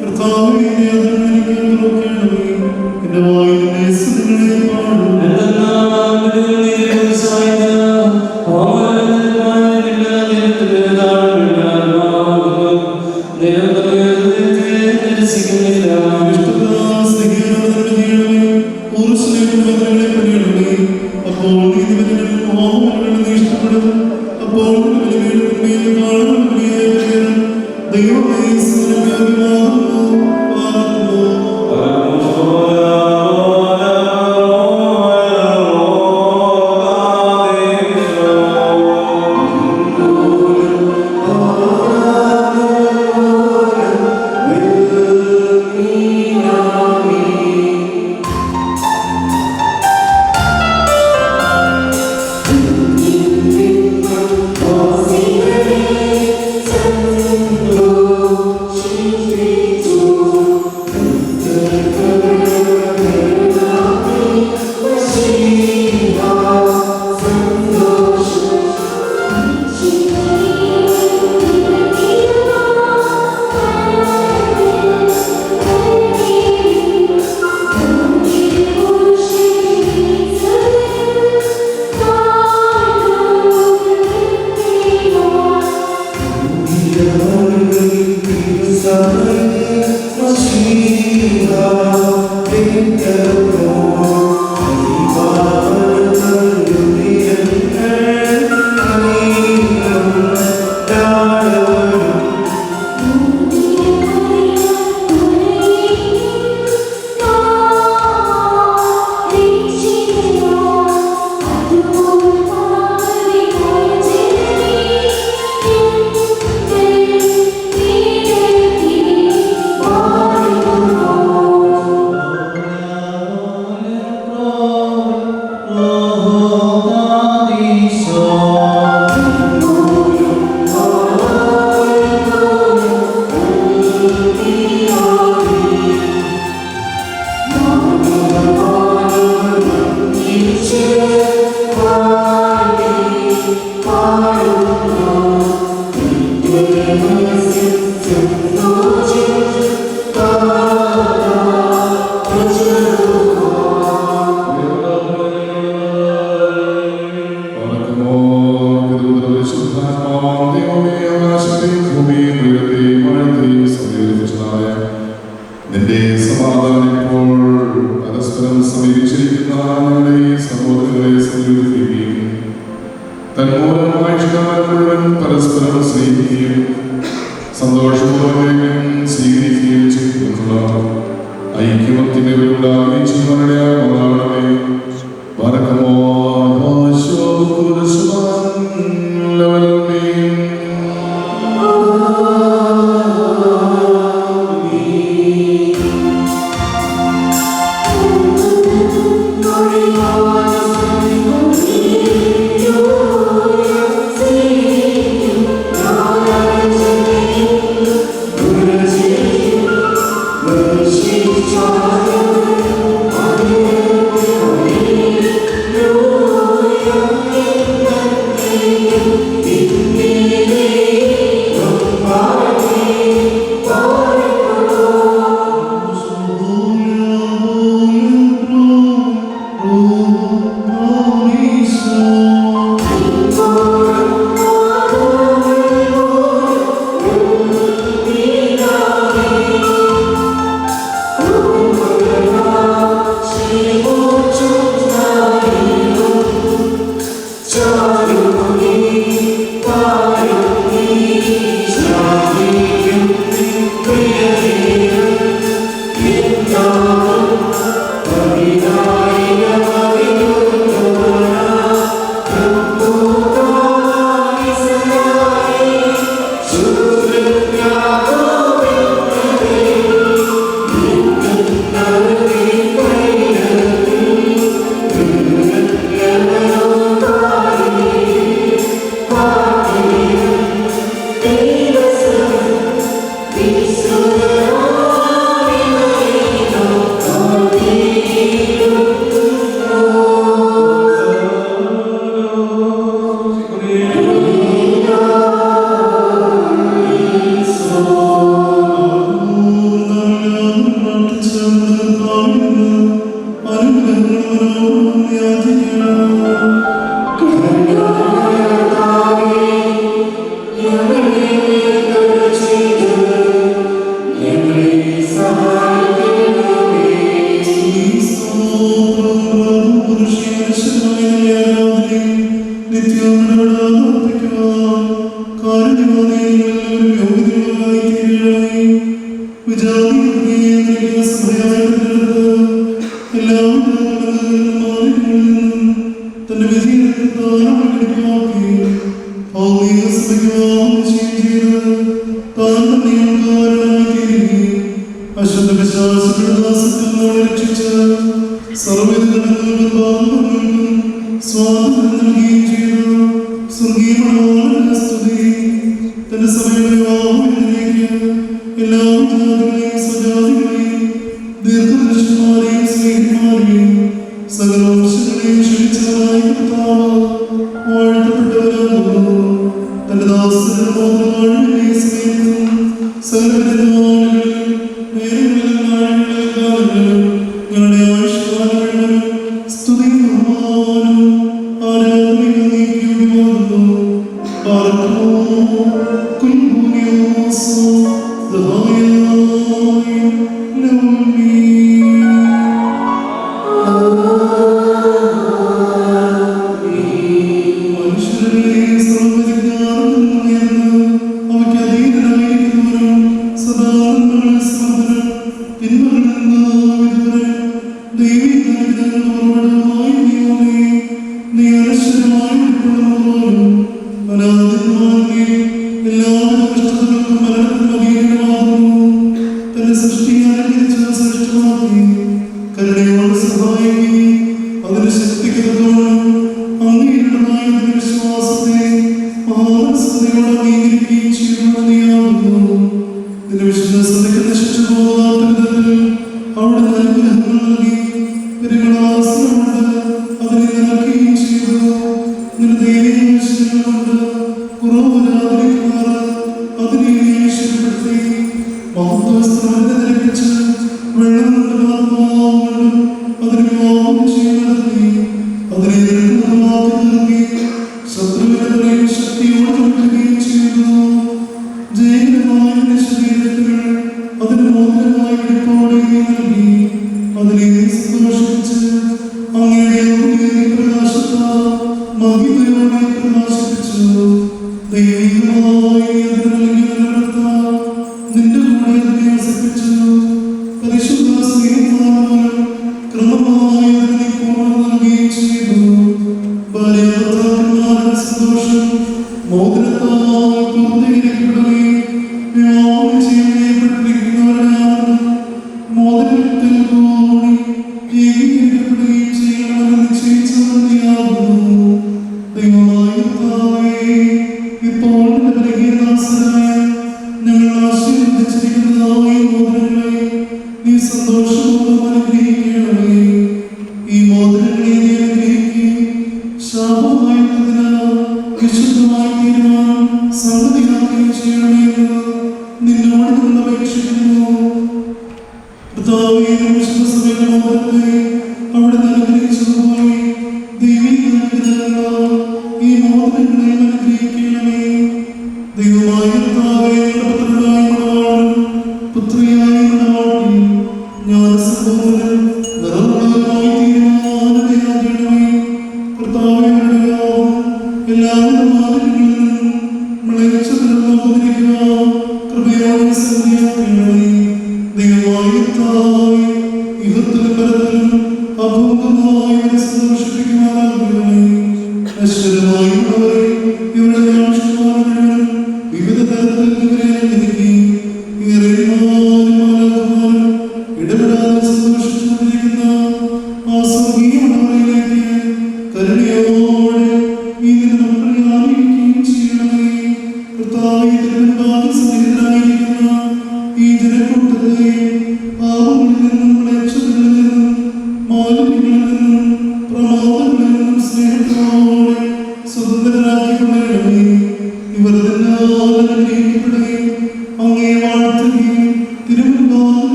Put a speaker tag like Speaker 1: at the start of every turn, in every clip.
Speaker 1: Kırtağımı yine adını beni gönderokyanımı, yine vayını Worship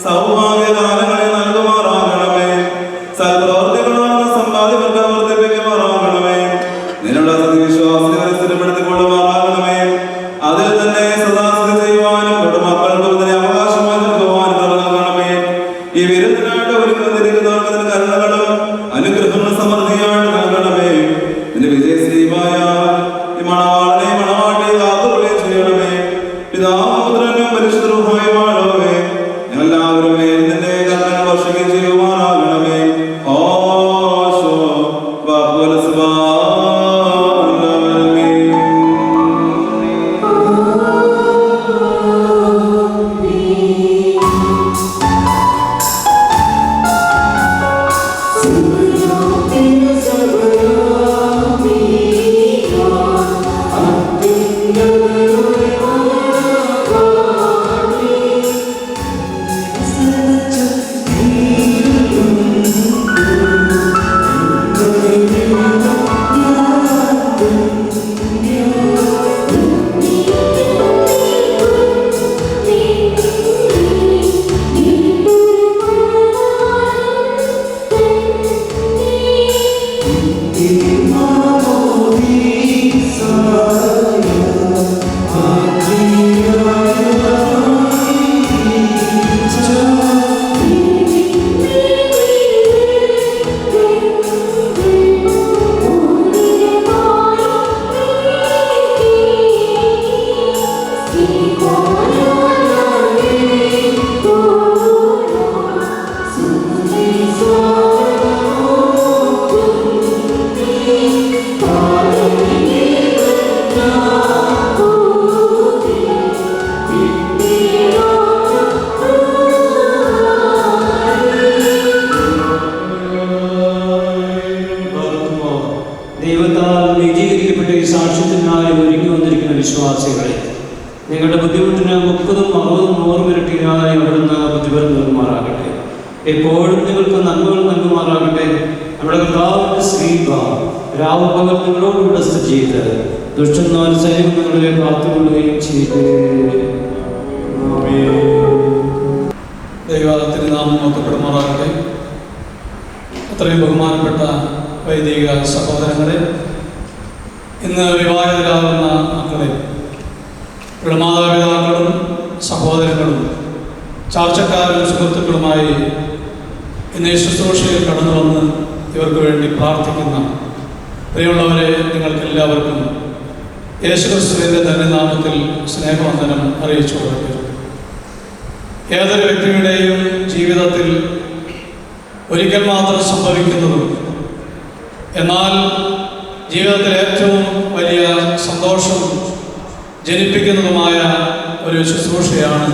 Speaker 1: സൗഭാഗ്യകാലങ്ങളെ നൽകുമാറാകണമേ. സൽപ്രവർത്തികളാണ് സമ്പാദ്യമൊക്കെ വർദ്ധിപ്പിക്കുമാറാകണമേ. നിന്നുള്ള സതിവിശ്വാസത്തെ സ്ഥിരപ്പെടുത്തിക്കൊള്ളുമാറാകണമേ. അതിൽ തന്നെ സദാസ്ഥിതി ചെയ്യുവാനും മക്കൾക്ക് അതിനെ അവകാശമായി നൽകുവാനും നൽകണമേ. ഈ വിരുന്നിനായിട്ട് ഒരുങ്ങിവന്നിരിക്കുന്നവർക്ക് അതിന് കരുണകളും അനുഗ്രഹങ്ങളും സമൃദ്ധിയായിട്ട് നൽകണമേ. നിന്റെ വിജയശ്രീമായ ഈ മണവാളനെ മണവാട്ടി കാത്തുകൊള്ളുകയും ചെയ്യണമേ. പിതാപുത്രനും പരിശുദ്ധരുമായുമാണവേ ഞങ്ങളെല്ലാവരും നിന്റെ കരുണ വർഷിക്കുകയും ചെയ്യുവാനാകണമേ. ഓശോ ബാപ്പുലസ്ബാ
Speaker 2: വിശ്വാസികളെ, നിങ്ങളുടെ ബുദ്ധിമുട്ടിന് 30, 60, 100 ഇരട്ടിയായി അവിടുന്ന് ബുദ്ധിപരം നൽകുമാറാകട്ടെ. എപ്പോഴും നിങ്ങൾക്ക് നന്മകൾ നൽകുമാറാകട്ടെ. നമ്മുടെ കർത്താവിന്റെ ശ്രീബ രാവ് പകൽ നിങ്ങളോടുകൂടെ സ്ഥിതി ചെയ്ത് ദുഷ്ടന്മാർ സൈന്യം നിങ്ങളെ കാത്തുകൊള്ളുകയും ചെയ്ത്
Speaker 3: ദൈവത്തിന് നാമം മഹത്വപ്പെടുമാറാകട്ടെ. അത്രയും ബഹുമാനപ്പെട്ട വൈദിക സഹോദരങ്ങളെ, ഇന്ന് വിവാഹിതരാകുന്ന മക്കളെ, മാതാപിതാക്കളും സഹോദരങ്ങളും ചാർച്ചക്കാരും സുഹൃത്തുക്കളുമായി ഇന്ന് ശുശ്രൂഷയിൽ കടന്നു വന്ന് ഇവർക്ക് വേണ്ടി പ്രാർത്ഥിക്കുന്ന പ്രിയമുള്ളവരെ, നിങ്ങൾക്കെല്ലാവർക്കും യേശുക്രിസ്തുവിൻ്റെ ധന്യനാമത്തിൽ സ്നേഹവന്ദനം അറിയിച്ചു കൊടുക്കുക. ഏതൊരു വ്യക്തിയുടെയും ജീവിതത്തിൽ ഒരിക്കൽ മാത്രം സംഭവിക്കുന്നതും എന്നാൽ ജീവിതത്തിൽ ഏറ്റവും വലിയ സന്തോഷം ജനിപ്പിക്കുന്നതുമായ ഒരു ശുശ്രൂഷയാണ്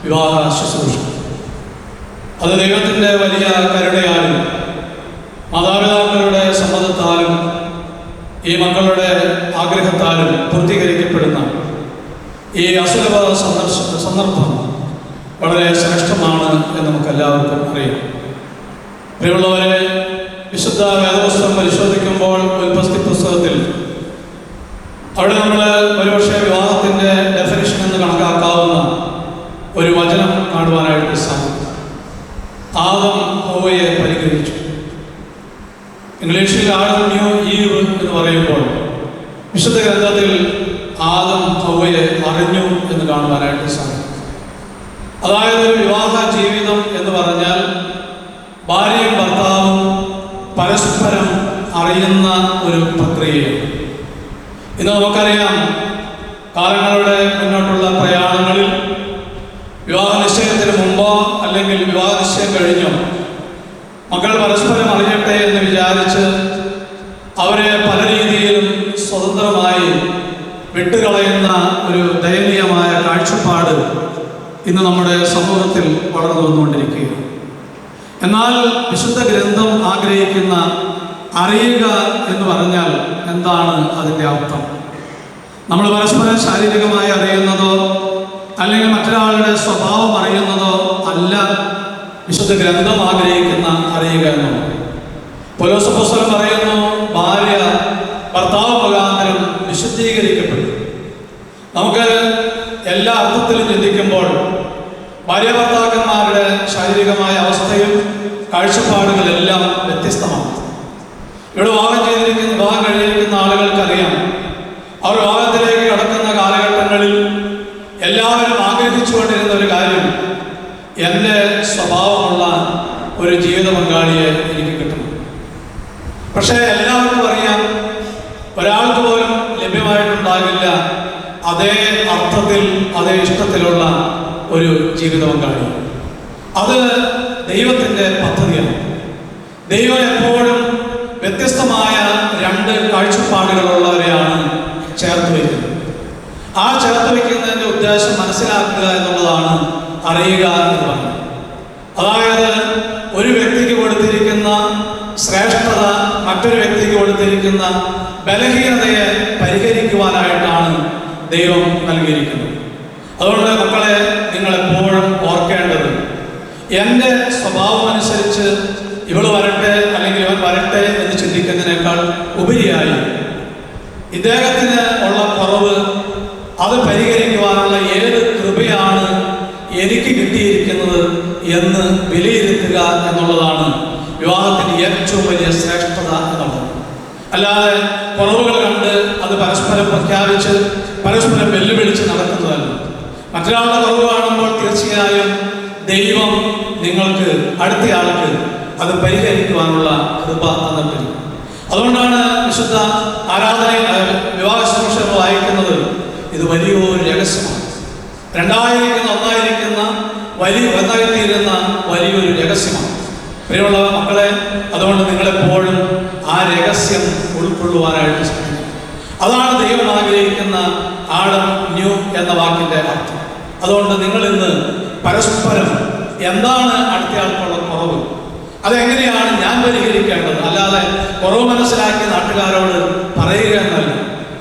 Speaker 3: വിവാഹ ശുശ്രൂഷ. അത് ദൈവത്തിൻ്റെ വലിയ കരുണയാലും മാതാപിതാക്കളുടെ സമ്മതത്താലും ഈ മക്കളുടെ ആഗ്രഹത്താലും പൂർത്തീകരിക്കപ്പെടുന്ന ഈ അസുലഭ സന്ദർഭം വളരെ ശ്രേഷ്ഠമാണ് എന്ന് നമുക്കെല്ലാവർക്കും അറിയാം. പ്രിയമുള്ളവരെ, വിശുദ്ധ വേദപുസ്തകം പരിശോധിക്കുമ്പോൾ ഉൽപ്പത്തി പുസ്തകത്തിൽ അവിടെ നമ്മൾ ഒരുപക്ഷെ വിവാഹത്തിൻ്റെ ഡെഫിനിഷൻ എന്ന് കണക്കാക്കാവുന്ന ഒരു വചനം കാണുവാനായിട്ട് സാധിക്കും. ആദം ഹവ്വയെ പരിഗണിച്ചു. ഇംഗ്ലീഷിൽ ആഡം ന്യൂ ഈവ് എന്ന് പറയുമ്പോൾ വിശുദ്ധ ഗ്രന്ഥത്തിൽ ആദം ഹവ്വയെ അറിഞ്ഞു എന്ന് കാണുവാനായിട്ട് സാധിക്കും. അതായത് ഒരു വിവാഹ ജീവിതം എന്ന് പറഞ്ഞാൽ ഭാര്യയും ഭർത്താവും പരസ്പരം അറിയുന്ന ഒരു പ്രക്രിയയാണ്. ഇന്ന് നമുക്കറിയാം, കാലങ്ങളുടെ മുന്നോട്ടുള്ള പ്രയാണങ്ങളിൽ വിവാഹ നിശ്ചയത്തിന് മുമ്പോ അല്ലെങ്കിൽ വിവാഹ നിശ്ചയം കഴിഞ്ഞോ മക്കൾ പരസ്പരം അറിയട്ടെ എന്ന് വിചാരിച്ച് അവരെ പല രീതിയിലും സ്വതന്ത്രമായി വിട്ടുകളയുന്ന ഒരു ദയനീയമായ കാഴ്ചപ്പാട് ഇന്ന് നമ്മുടെ സമൂഹത്തിൽ വളർന്നു വന്നുകൊണ്ടിരിക്കുകയാണ്. എന്നാൽ വിശുദ്ധ ഗ്രന്ഥം ആഗ്രഹിക്കുന്ന അറിയുക എന്ന് പറഞ്ഞാൽ എന്താണ് അതിൻ്റെ അർത്ഥം? നമ്മൾ പരസ്പരം ശാരീരികമായി അറിയുന്നതോ അല്ലെങ്കിൽ മറ്റൊരാളുടെ സ്വഭാവം അറിയുന്നതോ അല്ല വിശുദ്ധ ഗ്രന്ഥം ആഗ്രഹിക്കുന്ന അറിയുക എന്നുള്ളത്. പൗലോസ് അപ്പോസ്തലൻ പറയുന്നു, ഭാര്യ ഭർത്താവ് മുഖാന്തരം വിശുദ്ധീകരിക്കപ്പെട്ടു. നമുക്ക് എല്ലാ അർത്ഥത്തിലും ചിന്തിക്കുമ്പോൾ ഭാര്യ ഭർത്താക്കന്മാരുടെ ശാരീരികമായ അവസ്ഥയും കാഴ്ചപ്പാടുകളെല്ലാം വ്യത്യസ്തമാണ്. ഇവിടെ വിവാഹം കഴിഞ്ഞിരിക്കുന്ന ആളുകൾക്കറിയാം, അവർ വിവാഹത്തിലേക്ക് കടക്കുന്ന കാലഘട്ടങ്ങളിൽ എല്ലാവരും ആഗ്രഹിച്ചുകൊണ്ടിരുന്ന ഒരു കാര്യം, എൻ്റെ സ്വഭാവമുള്ള ഒരു ജീവിത പങ്കാളിയെ എനിക്ക് കിട്ടണം. പക്ഷേ എല്ലാവർക്കും അറിയാം, ഒരാൾക്ക് പോലും ലഭ്യമായിട്ടുണ്ടാകില്ല അതേ അർത്ഥത്തിൽ അതേ ഇഷ്ടത്തിലുള്ള ഒരു ജീവിത പങ്കാളി. അത് ദൈവത്തിൻ്റെ പദ്ധതിയാണ്. ദൈവം എപ്പോഴും വ്യത്യസ്തമായ രണ്ട് കാഴ്ചപ്പാടുകളുള്ളവരെയാണ് ചേർത്ത് വയ്ക്കുന്നത്. ആ ചേർത്ത് വയ്ക്കുന്നതിൻ്റെ ഉദ്ദേശം മനസ്സിലാക്കുക എന്നുള്ളതാണ്, അറിയുക എന്ന് പറയുന്നത്. അതായത് ഒരു വ്യക്തിക്ക് കൊടുത്തിരിക്കുന്ന ശ്രേഷ്ഠത മറ്റൊരു വ്യക്തിക്ക് കൊടുത്തിരിക്കുന്ന ബലഹീനതയെ പരിഹരിക്കുവാനായിട്ടാണ് ദൈവം നൽകിയിരിക്കുന്നത്. അതുകൊണ്ട് മക്കളെ, നിങ്ങൾ എപ്പോഴും ഓർക്കേണ്ടത്, എൻ്റെ സ്വഭാവം അനുസരിച്ച് ഇവൾ വരട്ടെ അല്ലെങ്കിൽ ഇവൻ വരട്ടെ എന്ന് ചിന്തിക്കുന്നതിനേക്കാൾ ഉപരിയായി ഇദ്ദേഹത്തിന് ഉള്ള കുറവ് അത് പരിഹരിക്കുവാനുള്ള ഏത് കൃപയാണ് എനിക്ക് കിട്ടിയിരിക്കുന്നത് എന്ന് വിലയിരുത്തുക എന്നുള്ളതാണ് വിവാഹത്തിൻ്റെ ഏറ്റവും വലിയ ശ്രേഷ്ഠത എന്നുള്ളത്. അല്ലാതെ കുറവുകൾ കണ്ട് അത് പരസ്പരം പ്രഖ്യാപിച്ച് പരസ്പരം വെല്ലുവിളിച്ച് നടക്കുന്നതല്ല. മറ്റൊരാളുടെ കുറവ് കാണുമ്പോൾ തീർച്ചയായും ദൈവം നിങ്ങൾക്ക് അടുത്തയാൾക്ക് അത് പരിഹരിക്കുവാനുള്ള കൃപ തന്നിട്ടില്ല. അതുകൊണ്ടാണ് വിശുദ്ധ വിവാഹ ശുശ്രൂഷകൾ വായിക്കുന്നത്. ഇത് വലിയൊരു രഹസ്യമാണ്. ഒന്നായിരിക്കുന്ന ഒന്നായിത്തീരുന്ന വലിയൊരു രഹസ്യമാണ്. പ്രിയമുള്ള മക്കളെ, അതുകൊണ്ട് നിങ്ങളെപ്പോഴും ആ രഹസ്യം ഉൾക്കൊള്ളുവാനായിട്ട് ശ്രമിക്കും. അതാണ് ദൈവം ആഗ്രഹിക്കുന്ന ആഡം ന്യൂ എന്ന വാക്കിൻ്റെ അർത്ഥം. അതുകൊണ്ട് നിങ്ങൾ ഇന്ന് പരസ്പരം എന്താണ് അടുത്തയാൾക്കുള്ള കുറവ്, അതെങ്ങനെയാണ് ഞാൻ പരിഹരിക്കേണ്ടത്, അല്ലാതെ കുറവ് മനസ്സിലാക്കി നാട്ടുകാരോട് പറയുക എന്നല്ല.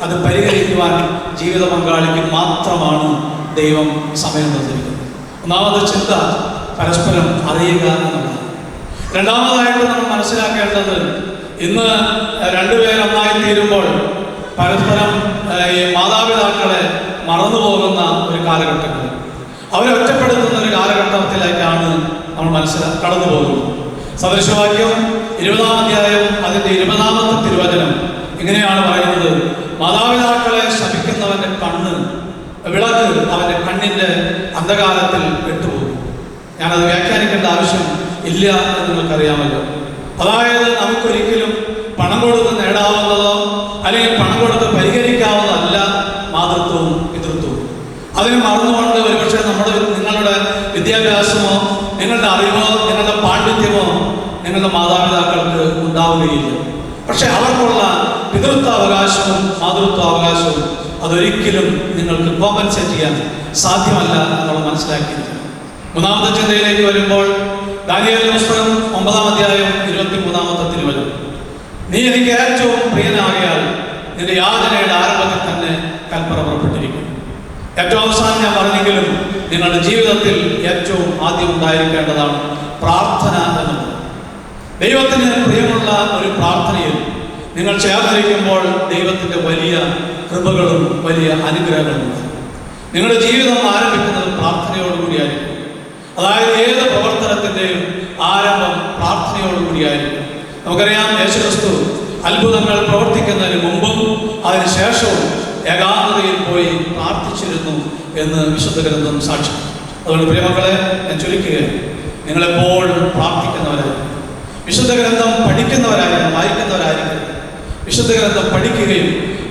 Speaker 3: അത് പരിഹരിക്കുവാൻ ജീവിത പങ്കാളിക്ക് മാത്രമാണ് ദൈവം സമയം തന്നിരിക്കുന്നത്. ഒന്നാമത് ചിന്ത പരസ്പരം അറിയുക എന്നുള്ളതാണ്. രണ്ടാമതായിട്ട് നമ്മൾ മനസ്സിലാക്കേണ്ടത്, ഇന്ന് രണ്ടുപേരൊന്നായി തീരുമ്പോൾ പരസ്പരം ഈ മാതാപിതാക്കളെ മറന്നുപോകുന്ന ഒരു കാലഘട്ടത്തിൽ, അവരെ ഒറ്റപ്പെടുത്തുന്ന ഒരു കാലഘട്ടത്തിലേക്കാണ് നമ്മൾ കടന്നു പോകുന്നത്. സദൃശവാക്യം 20-ാം അധ്യായം അതിൻ്റെ 20-ാമത്തെ തിരുവചനം ഇങ്ങനെയാണ് പറയുന്നത്: മാതാപിതാക്കളെ ശപിക്കുന്നവന്റെ കണ്ണ് വിളക്ക് അവന്റെ കണ്ണിന്റെ അന്ധകാരത്തിൽ പെട്ടുപോകും. ഞാനത് വ്യാഖ്യാനിക്കേണ്ട ആവശ്യം ഇല്ല എന്ന് നിങ്ങൾക്കറിയാമല്ലോ. അതായത് നമുക്കൊരിക്കലും പണം കൊടുത്ത് നേടാവുന്നതോ അല്ലെങ്കിൽ പണം കൊടുത്ത് പരിഹരിക്കാവുന്നതല്ല മാതൃത്വവും പിതൃത്വവും. അതിന് മറന്നുകൊണ്ട് ഒരുപക്ഷെ നിങ്ങളുടെ വിദ്യാഭ്യാസമോ നിങ്ങളുടെ അറിവോ നിങ്ങളുടെ പാണ്ഡിത്യമോ നിങ്ങളുടെ മാതാപിതാക്കൾക്ക് ഉണ്ടാവുകയില്ല. പക്ഷെ അവർക്കുള്ള പിതൃത്വാവകാശവും മാതൃത്വാവകാശവും അതൊരിക്കലും നിങ്ങൾക്ക് കോമ്പൻസേറ്റ് ചെയ്യാൻ സാധ്യമല്ല എന്നുള്ള മനസ്സിലാക്കിയിരിക്കുന്നു. മൂന്നാമത്തെ ചിന്തയിലേക്ക് വരുമ്പോൾ, ദാനിയേലിന്റെ പുസ്തകം 9-ാം അധ്യായം 23-ാമത്തെ തിരുവചനം: നീ എനിക്ക് ഏറ്റവും പ്രിയനാകിയാൽ നിന്റെ യാതനയുടെ ആരംഭത്തിൽ തന്നെ കൽപ്പന പുറപ്പെട്ടിരിക്കുന്നു. ഏറ്റവും അവസാനം ഞാൻ പറഞ്ഞെങ്കിലും നിങ്ങളുടെ ജീവിതത്തിൽ ഏറ്റവും ആദ്യം ഉണ്ടായിരിക്കേണ്ടതാണ് പ്രാർത്ഥന എന്നുള്ളത്. ദൈവത്തിന് പ്രിയമുള്ള ഒരു പ്രാർത്ഥനയിൽ നിങ്ങൾ ചേർന്നിരിക്കുമ്പോൾ ദൈവത്തിൻ്റെ വലിയ കൃപകളും വലിയ അനുഗ്രഹങ്ങളും. നിങ്ങളുടെ ജീവിതം ആരംഭിക്കുന്നത് പ്രാർത്ഥനയോടുകൂടിയായിരിക്കും. അതായത് ഏത് പ്രവർത്തനത്തിൻ്റെയും ആരംഭം പ്രാർത്ഥനയോടുകൂടിയായിരിക്കും. നമുക്കറിയാം, യേശുക്രിസ്തു അത്ഭുതങ്ങൾ പ്രവർത്തിക്കുന്നതിന് മുമ്പും അതിനുശേഷവും ഏകാന്തതയിൽ പോയി പ്രാർത്ഥിച്ചിരുന്നു എന്ന് വിശുദ്ധ ഗ്രന്ഥം സാക്ഷി. അതുകൊണ്ട് പ്രിയമക്കളെ, ഞാൻ ചുരുക്കുകയാണ്, നിങ്ങളെപ്പോഴും പ്രാർത്ഥിക്കുന്നവരായിരിക്കും, വിശുദ്ധ ഗ്രന്ഥം പഠിക്കുന്നവരായിരിക്കും, വായിക്കുന്നവരായിരിക്കും, വിശുദ്ധ ഗ്രന്ഥം പഠിക്കുകയും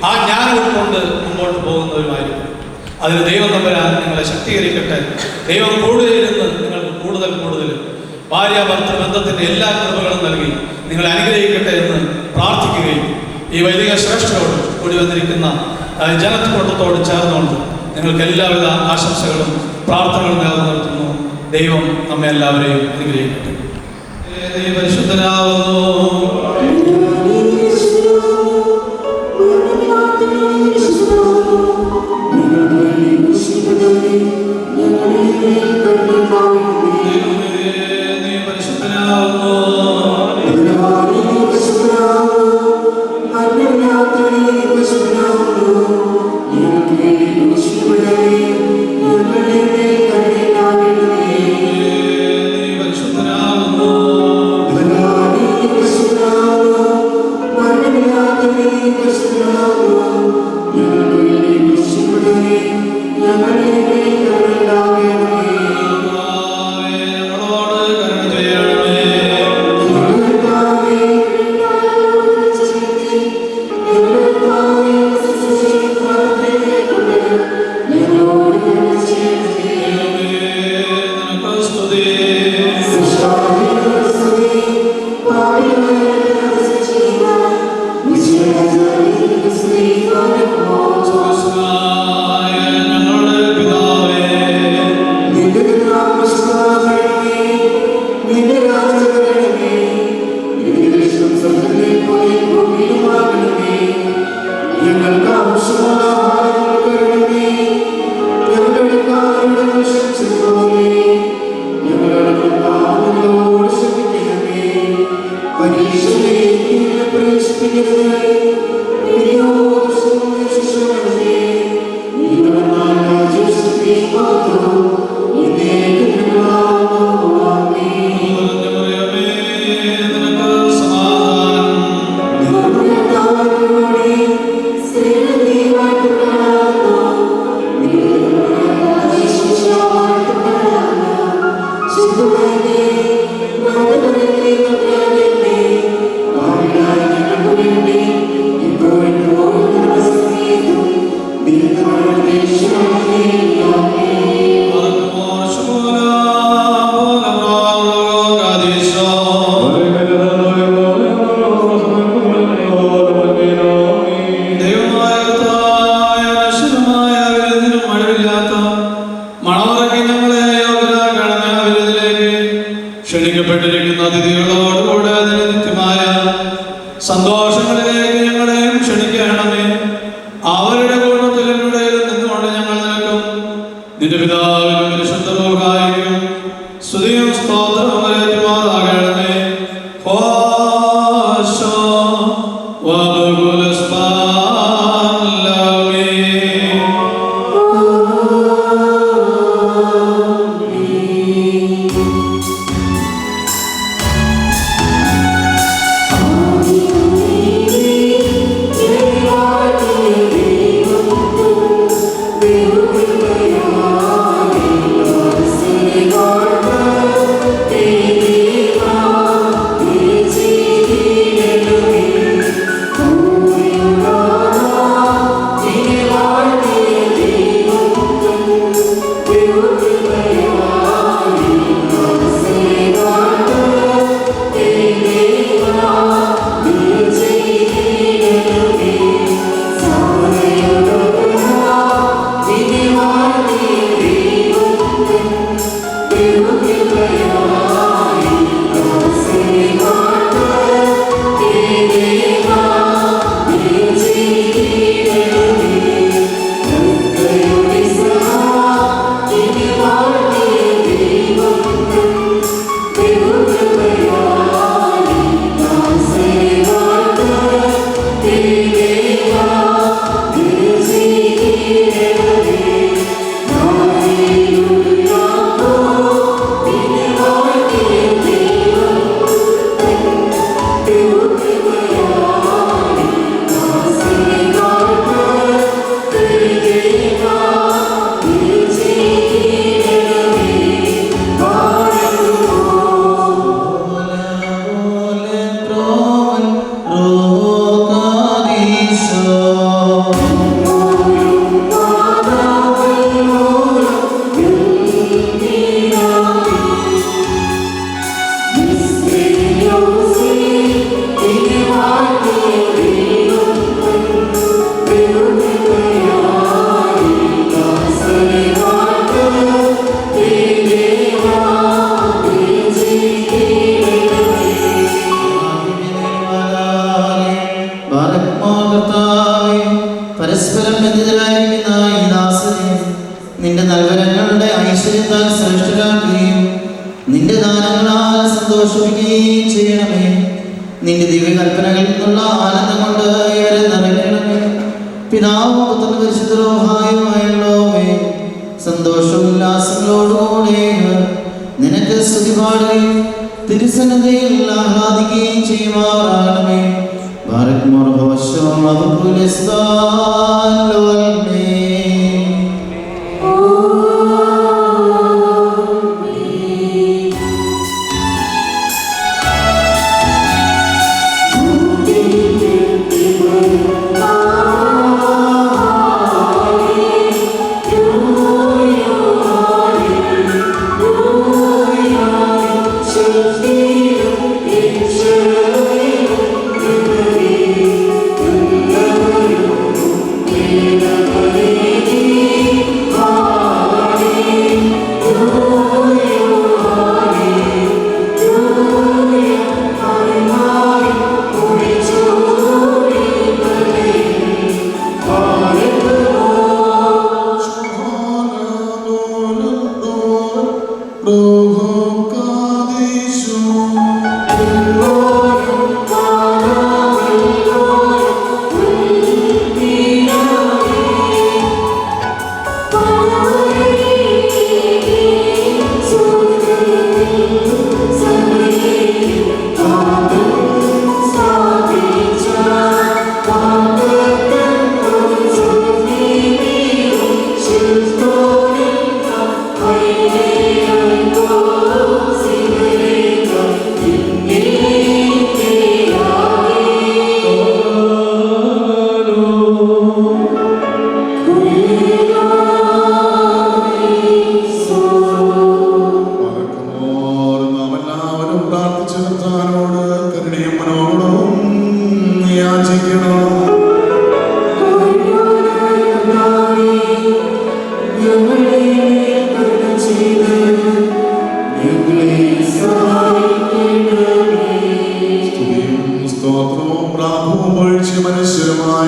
Speaker 3: ആ ജ്ഞാനം ഉൾക്കൊണ്ട് മുമ്പോട്ട് പോകുന്നവരുമായിരിക്കും. അതിന് ദൈവം തമ്പുരാൻ നിങ്ങളെ ശക്തീകരിക്കട്ടെ. ദൈവം കൂടുതലിരുന്ന് നിങ്ങൾക്ക് കൂടുതൽ ഭാര്യ ഭർത്തൃ ബന്ധത്തിൻ്റെ എല്ലാ കൃപകളും നൽകി നിങ്ങളെ അനുഗ്രഹിക്കട്ടെ എന്ന് പ്രാർത്ഥിക്കുകയും ഈ വൈദിക ശ്രേഷ്ഠരോട് കൂടി വന്നിരിക്കുന്ന ജനക്കൂട്ടത്തോട് ചേർന്നുകൊണ്ട് നിങ്ങൾക്ക് എല്ലാവിധ ആശംസകളും പ്രാർത്ഥനകളും നേർന്നു നിർത്തുന്നു. ദൈവം നമ്മെ എല്ലാവരെയും അനുഗ്രഹിക്കട്ടെ. പരിശുദ്ധനാവുന്നു.
Speaker 4: പരിശുദ്ധനാവുന്നു.
Speaker 3: ക്ഷണിക്കപ്പെട്ടിരിക്കുന്ന അതിഥികളോടുകൂടെ നിത്യമായ സന്തോഷങ്ങളിലേക്ക് ഞങ്ങളെയും ക്ഷണിക്കണമേ. അവരുടെ കൂട്ടത്തിലും ഇടയിലും നിന്നുകൊണ്ട് ഞങ്ങൾ നിനക്കും നിന്റെ പിതാവിനും പരിശുദ്ധ റൂഹായിക്കും സ്തുതിയും സ്തോത്രവും ഏറ്റുമാറാകണമേ. ഹോശോ വബകുലസ്പാലമേ.
Speaker 4: പരസ്പരം ബന്ധിതരായിരിക്കുന്ന ഈ ദാസനെ നിന്റെ നൽവരങ്ങളുടെ ഐശ്വര്യത്താൽ ശ്രേഷ്ഠരാക്കുകയും നിന്റെ ദാനങ്ങളാൽ സന്തോഷിപ്പിക്കുകയും ചെയ്യണമേ. നിന്റെ ദിവ്യകൽപ്പനകളിൽ നിന്നുള്ള ആനന്ദം കൊണ്ട് ഇവരെ നിറയ്ക്കണമേ. പിതാവും പുത്രനും പരിശുദ്ധ റൂഹായുമായുള്ളവേ, സന്തോഷോല്ലാസങ്ങളോടുകൂടെ നിനക്ക് സ്തുതി പാടുകയും തിരുസന്നിധിയിൽ ആഹ്ലാദിക്കുകയും ചെയ്യുമാറാകണമേ. ബാരക് മോർ ഹോശോ വബകുലസ്താൻ ലോൽമേ.
Speaker 5: Amen.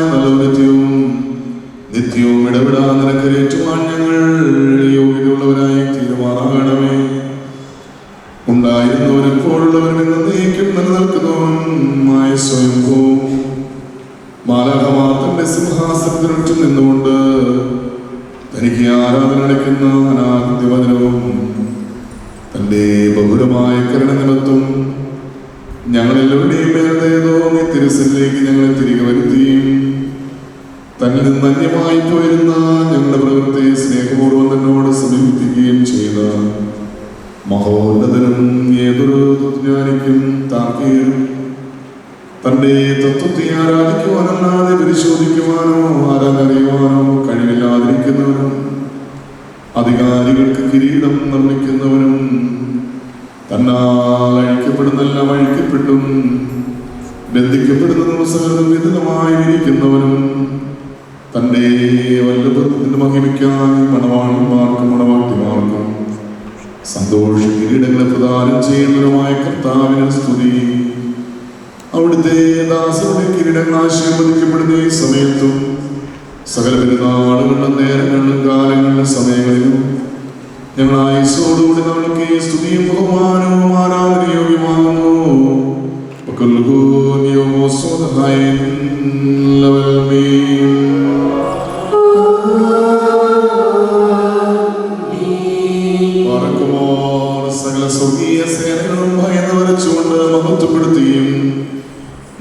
Speaker 5: നല്ലവൃത്തിയും നിത്യവും ഇടപെടാൻ നിനക്കരേറ്റുവാൻ ഞങ്ങൾ യോഗ്യതയുള്ളവരായി തീരുമാറാകണമേ. ഉണ്ടായിരുന്നവരും എപ്പോഴുള്ളവരും എന്നേക്കും നിലനിൽക്കുന്നവനുമായ സ്വയംഭൂവും മാലാഖമാർത്തന്റെ സിംഹാസനത്തിനൊറ്റം നിന്നുകൊണ്ട് തനിക്ക് ആരാധന അടയ്ക്കുന്ന അനാദ്യവചനവും തന്റെ ബഹുരമായ കരുണ നിമിത്തം ഞങ്ങളെല്ലാവരുടെയും മേലേതോ നീ തിരുസലിലേക്ക് ഞങ്ങളെ തിരികെ വരുത്തിയും തന്നിൽ നിന്ന് അന്യമായി പോയിരുന്ന ഞങ്ങളുടെ പ്രവൃത്തിയെ സ്നേഹപൂർവ്വം തന്നോട് സമീപിക്കുകയും ചെയ്ത മഹോന്നതനും ഏതൊരു ജ്ഞാനിക്കും താർക്കികരും തന്റെ തത്വത്തെ ആരാധിക്കുവാനല്ലാതെ പരിശോധിക്കുവാനോ ആരാധനയുവാനോ കഴിവില്ലാതിരിക്കുന്നവരും അധികാരികൾക്ക് കിരീടം നിർമ്മിക്കുന്നവരും തന്നാൽ അഴിക്കപ്പെടുന്നെല്ലാം അഴിക്കപ്പെട്ടും ബന്ധിക്കപ്പെടുന്നതും സകലതും വിധനമായി ഇരിക്കുന്നവനും തന്റെ വല്ലഭത്തിന്റെ മഹിമയ്ക്കായി മണവാളന്മാർക്കും മണവാട്ടിമാർക്കും സന്തോഷ കിരീടങ്ങളെ പ്രദാനം ചെയ്യുന്നവരുമായ കർത്താവിന് സ്തുതി. അവിടുത്തെ ദാസരുടെ കിരീടങ്ങൾ ആശീർവദിക്കപ്പെടുന്ന ഈ സമയത്തും സകല പെരുന്നാളുകളിലും നേരങ്ങളിലും കാലങ്ങളിലും സമയങ്ങളിലും ഞങ്ങൾ ആയുസ്സോടുകൂടി നമ്മൾക്ക് ഈ സ്തുതിയും ബഹുമാനവും ആരാധനയോഗ്യമാകുന്നു. സകല സ്വർഗീയ സേനകളും ഭയന്നവരച്ചുകൊണ്ട് മഹത്വപ്പെടുത്തുകയും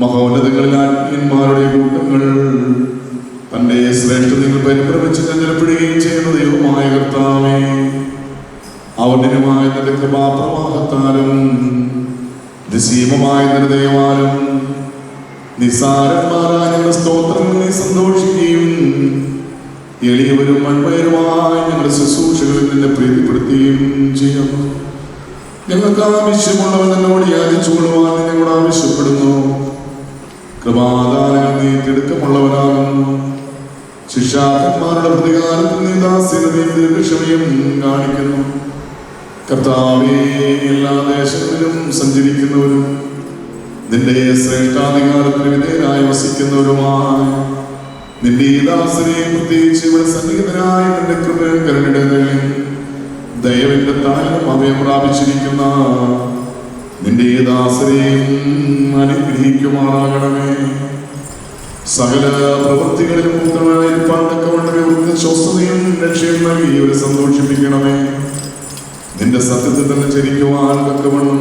Speaker 5: മഹോന്നതങ്ങളിൽ ആത്മീയന്മാരുടെ കൂട്ടങ്ങൾ തന്റെ ശ്രേഷ്ഠതകൾ പരിഭ്രമിച്ച് ചഞ്ചലപ്പെടുകയും ചെയ്യുന്ന ദൈവമായ കർത്താവേ, ഔന്നത്യമായ തന്റെ കൃപാപ്രവാഹത്താലും നിസ്സീമമായ നിർദയവാലും നിസ്സാരന്മാരായ ഞങ്ങളുടെ സ്തോത്രങ്ങൾ നീ സന്തോഷിക്കുകയും എളിയവരും മൺപയരുമായ ഞങ്ങളുടെ ശുശ്രൂഷകളിൽ നിന്നെ പ്രീതിപ്പെടുത്തുകയും ചെയ്യുന്നു. ഞങ്ങൾക്ക് ആവശ്യമുള്ളവൻ എന്നോട് യാചിച്ചുകൊള്ളുവാൻ ഞങ്ങളോട് ആവശ്യപ്പെടുന്നു. കൃപാദാനങ്ങൾ നീ തിടുക്കമുള്ളവനാകുന്നു. ശിക്ഷാക്കന്മാരുടെ പ്രതികാരത്തിൽ നീ ദാസ്യതയും ദീർഘക്ഷമയും കാണിക്കുന്നു. കർത്താവേ, എല്ലാ ദേശങ്ങളിലും സഞ്ചരിക്കുന്നവരും നിന്റെ ശ്രേഷ്ഠാധികാരത്തിന് വിധേയരായി വസിക്കുന്നവരുമായ നിന്റെ ഈ ദാസരെയും പ്രത്യേകിച്ച് ഇവിടെ സന്നിഹിതനായ നിന്റെ കൃപയും കരുണയുടെയും ദയവിന്റെ താനും അഭയം പ്രാപിച്ചിരിക്കുന്ന നിന്റെ ഈ ദാസരെയും അനുഗ്രഹിക്കുമാറാകണമേ. സകല പ്രവൃത്തികളിലും മുക്തമായിരിക്കാൻ സ്വസ്ഥതയും രക്ഷയും നൽകി ഇവരെ സന്തോഷിപ്പിക്കണമേ. നിന്റെ സത്യത്തിൽ തന്നെ ചരിക്കുവാൻ തക്കവണ്ണം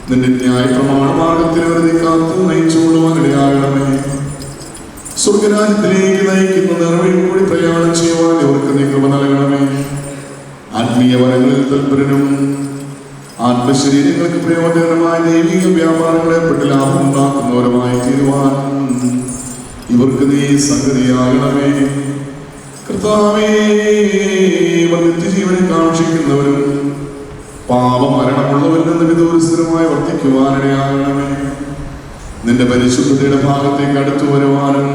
Speaker 5: നിന്റെ ന്യായ പ്രമാണ മാർഗത്തിൽ അവരെ കാത്തു നയിച്ചുകൊള്ളുവാൻ ഇടയാകണമേ. സ്വർഗരാജ്യത്തിലേക്ക് നയിക്കുന്ന നിറവിൽ കൂടി പ്രയാണം ചെയ്യുവാൻ ഇവർക്ക് നീ കൃപ നൽകണമേ. ആത്മീയ വരങ്ങളിൽ തൽപരനും ആത്മശരീരങ്ങൾക്ക് പ്രയോജനമായ ദൈവിക വ്യാപാരങ്ങളെ പെട്ട് ലാഭം ഉണ്ടാക്കുന്നവരുമായി തീരുവാൻ ഇവർക്ക് നീ സംഗതിയാകണമേ. കർത്താവേ, നിത്യജീവനെ കാക്ഷിക്കുന്നവരും പാപമരണമുള്ളവരിൽ നിന്ന് വിദൂരസ്ഥരമായി വർദ്ധിക്കുവാനിടയാകണമേ. നിന്റെ പരിശുദ്ധതയുടെ ഭാഗത്തേക്ക് അടുത്തു വരുവാനും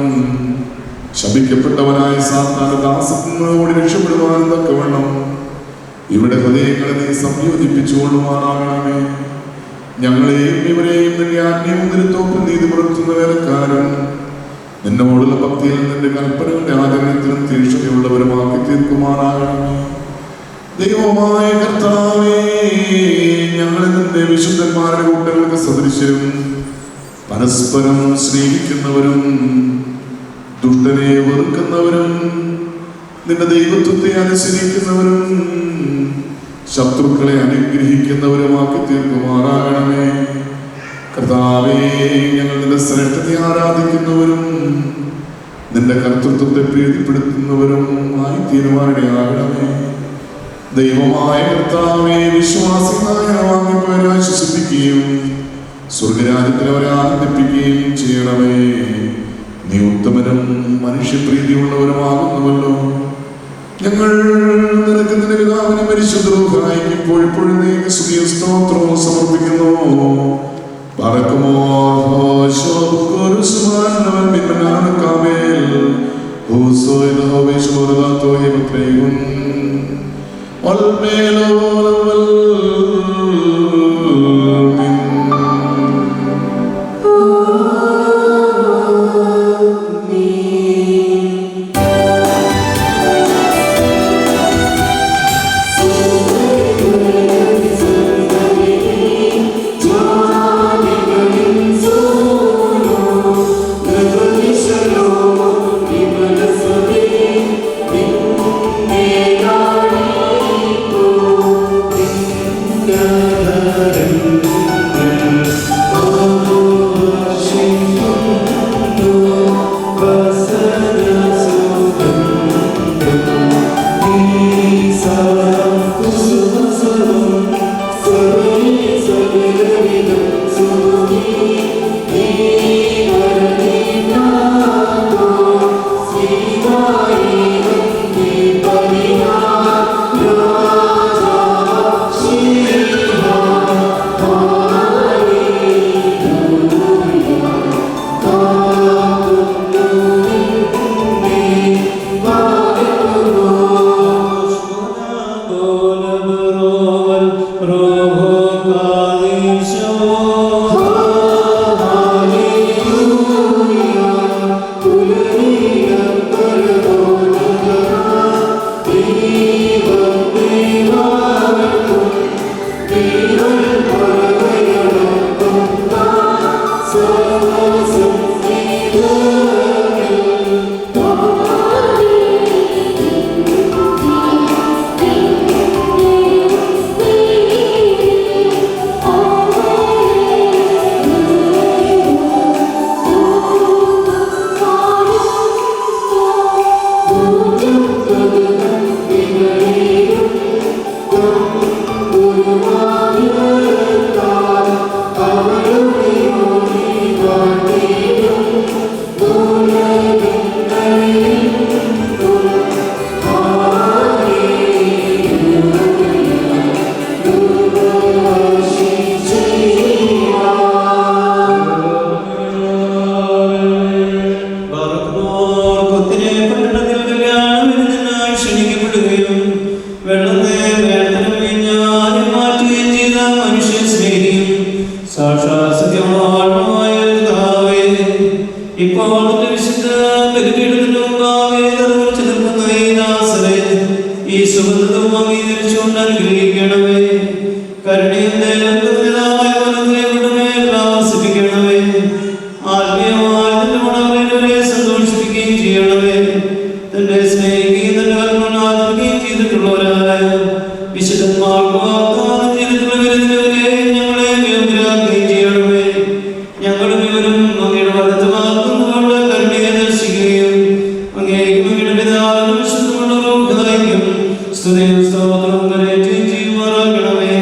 Speaker 5: ശപിക്കപ്പെട്ടവനായ സാത്താന്റെ ദാസനോട് രക്ഷപ്പെടുവാനും തക്കവണ്ണം ഇവിടെ ഹൃദയങ്ങളെ നീ സംയോജിപ്പിച്ചുകൊള്ളുവാനാകണമേ. ഞങ്ങളെയും ഇവരെയും നിന്റെ ആജ്ഞയും നിരുത്തോപ്പും നീതി പുലർത്തുന്ന വേലക്കാരും നിന്നോടുള്ള ഭക്തിയിൽ നിന്റെ കൽപ്പനകളുടെ ആചരണത്തിലും തീക്ഷണയുള്ളവരുമാക്കി തീർക്കുമാറാകണമേ. ദൈവമായ കർത്താവേ, ഞങ്ങളെ നിന്റെ വിശുദ്ധന്മാരുടെ കൂട്ടങ്ങൾക്ക് സദൃശ്യരും പരസ്പരം സ്നേഹിക്കുന്നവരും ദുഷ്ടനെ വെറുക്കുന്നവരും നിന്റെ ദൈവത്വത്തെ അനുസരിക്കുന്നവരും ശത്രുക്കളെ അനുഗ്രഹിക്കുന്നവരുമാക്കി തീർക്കുമാറാകണമേ. കർത്താവേ, ഞങ്ങൾ നിന്റെ ശ്രേഷ്ഠത്തെ ആരാധിക്കുന്നവരും നിന്റെ കർത്തൃത്വത്തെ പ്രീതിപ്പെടുത്തുന്നവരും ആയി തീരുമാനമാകണമേ. ദൈവമായ കർത്താവേ, വിശ്വാസികളായ വാങ്ങിപ്പോയവരെ ആശ്വസിപ്പിക്കുകയും സ്വർഗരാജ്യത്തിൽ അവരെ ആനന്ദിപ്പിക്കുകയും ചെയ്യണമേ. നീ ഉത്തമനും മനുഷ്യപ്രീതിയുള്ളവരുമാകുന്നുവല്ലോ. ഞങ്ങൾ നിനക്ക് നിന്റെ പിതാവിനെ പരിശുദ്ധമായി ഇപ്പോഴും സ്തോത്രവും സമർപ്പിക്കുന്നു.
Speaker 2: സത്യമായ കർത്താവേ, ഇപ്പോൾ നിന്റെ വിശുദ്ധ ബലിപീഠത്തിന് മുമ്പാകെ തലകുനിച്ച് നിൽക്കുന്ന ഈ ദാസരെ ഈ സുഗന്ധവും അംഗീകരിച്ചുകൊണ്ട് അനുഗ്രഹിക്കണമേ. കരുണയും ദയയുള്ളതായ വലത്തെ ഉടമയെ ആവസിപ്പിക്കണമേ. ആത്മീയമായ നിന്റെ ഗുണങ്ങളെ സന്തോഷിപ്പിക്കുകയും ചെയ്യണമേ. തന്റെ സ്നേഹിക്കുകയും തന്റെ കർമ്മങ്ങൾ ആദരിക്കുകയും ചെയ്തിട്ടുള്ളവരായ വിശുദ്ധന്മാർക്ക് വാഗ്ദാനം ചെയ്തിട്ടുള്ള വിരുദ്ധരെ ഞങ്ങളെ യോഗ്യരാക്കുകയും ചെയ്യണമേ. ഞങ്ങളും ഇവരും അങ്ങയുടെ വലത്ത് ഭാഗത്തുകൊണ്ട് കരുണയെ ദർശിക്കുകയും അങ്ങേക്കും അങ്ങയുടെ പിതാവിനും വിശുദ്ധമുള്ള റൂഹായിക്കും സ്തുതിയും സ്തോത്രവും കരയേറ്റുകയും ചെയ്യുമാറാകണമേ.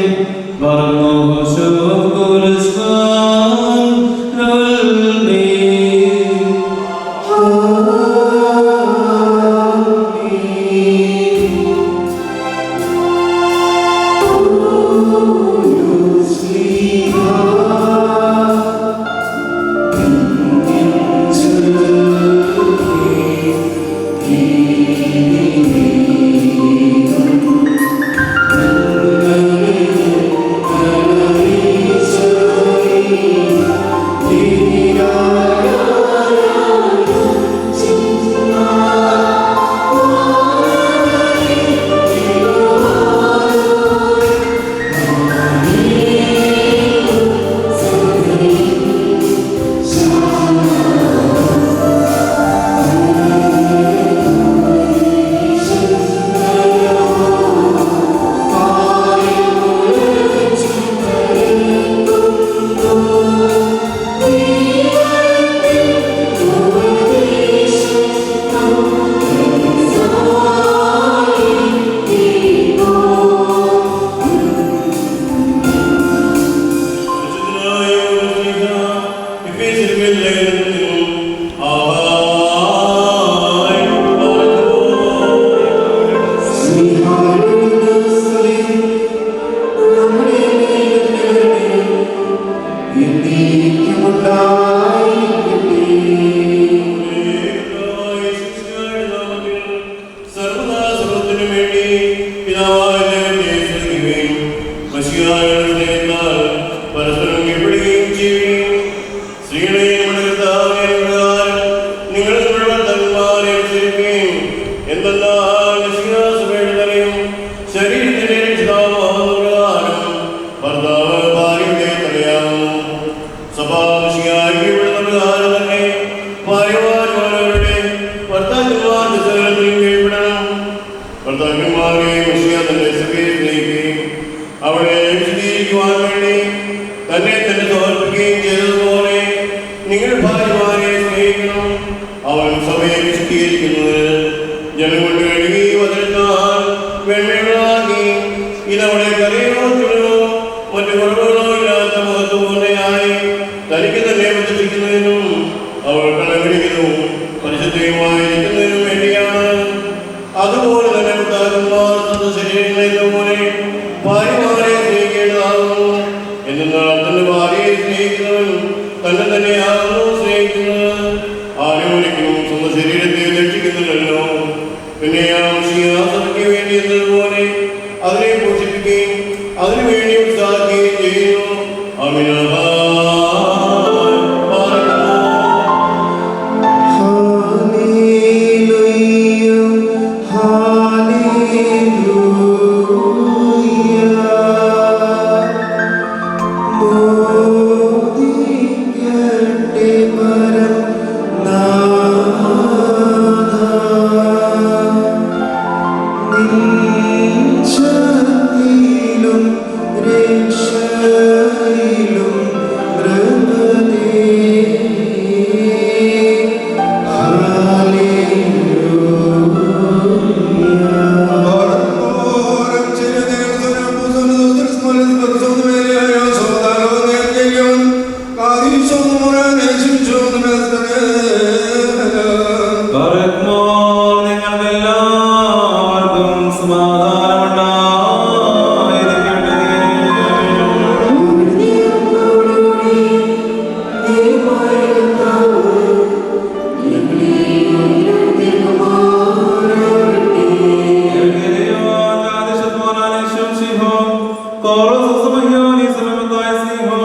Speaker 1: Koro sa samahyani sa mamatay siho,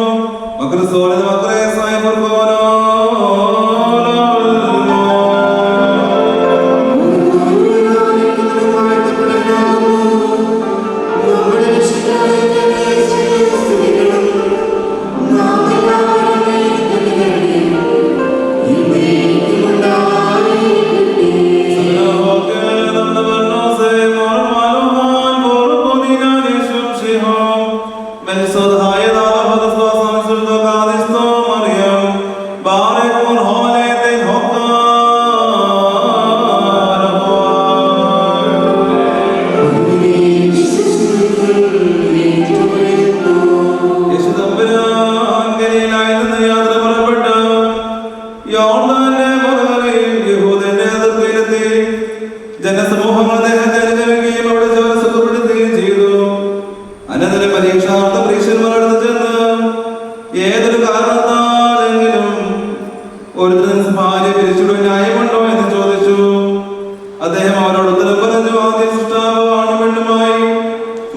Speaker 1: magkarasolid ജനസമൂഹങ്ങൾ അദ്ദേഹത്തെ അനുഗമിക്കുകയും അവിടെ ജോലി സുഖപ്പെടുത്തുകയും ചെയ്തു. അനന്തരം പരീക്ഷാർത്ഥ പരീക്ഷന്മാർ അടുത്ത് ചെന്ന് ഏതൊരു കാരണത്താലെങ്കിലും ഒരുത്തൻ ഭാര്യ പിരിച്ചുവിടാൻ ന്യായമുണ്ടോ എന്ന് ചോദിച്ചു. അദ്ദേഹം അവരോട് ഉത്തരം പറഞ്ഞു, ആദ്യം സൃഷ്ടാവ് ആണും പെണ്ണുമായി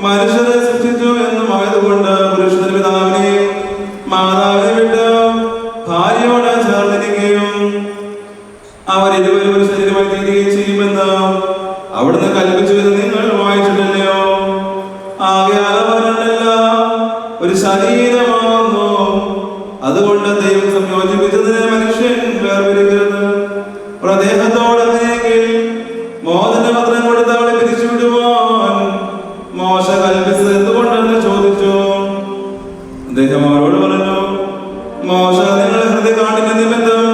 Speaker 1: മനുഷ്യരെ സൃഷ്ടിച്ചു എന്നുമായതുകൊണ്ട് പുരുഷന്റെ പിതാവിനെയും മാതാവിനെ വിട്ട് ഭാര്യയോട് ചേർന്നിരിക്കുകയും അവരിരുവരും ഒരു ശരീരമായി തീരുകയും ചെയ്യുമെന്ന് അവിടുന്ന് കൽപ്പിച്ചു എന്ന് നിങ്ങൾ വായിച്ചിട്ടില്ലയോ? ആകയാൽ അവരല്ല ഒരു ശരീരമാകുന്നു. അതുകൊണ്ട് ദൈവം സംയോജിപ്പിച്ചതിനെ മനുഷ്യൻ വേർപിരിക്കരുത്. പ്രദേഹത്തോട് അങ്ങനെയെങ്കിൽ മോചനപത്രം കൊടുത്ത് അവളെ പിരിച്ചുവിടുവാൻ മോശ കൽപ്പിച്ചത് എന്തുകൊണ്ടെന്ന് ചോദിച്ചു. അദ്ദേഹം അവരോട് പറഞ്ഞു, മോശ നിങ്ങളുടെ ഹൃദയകാഠിന്യ നിമിത്തം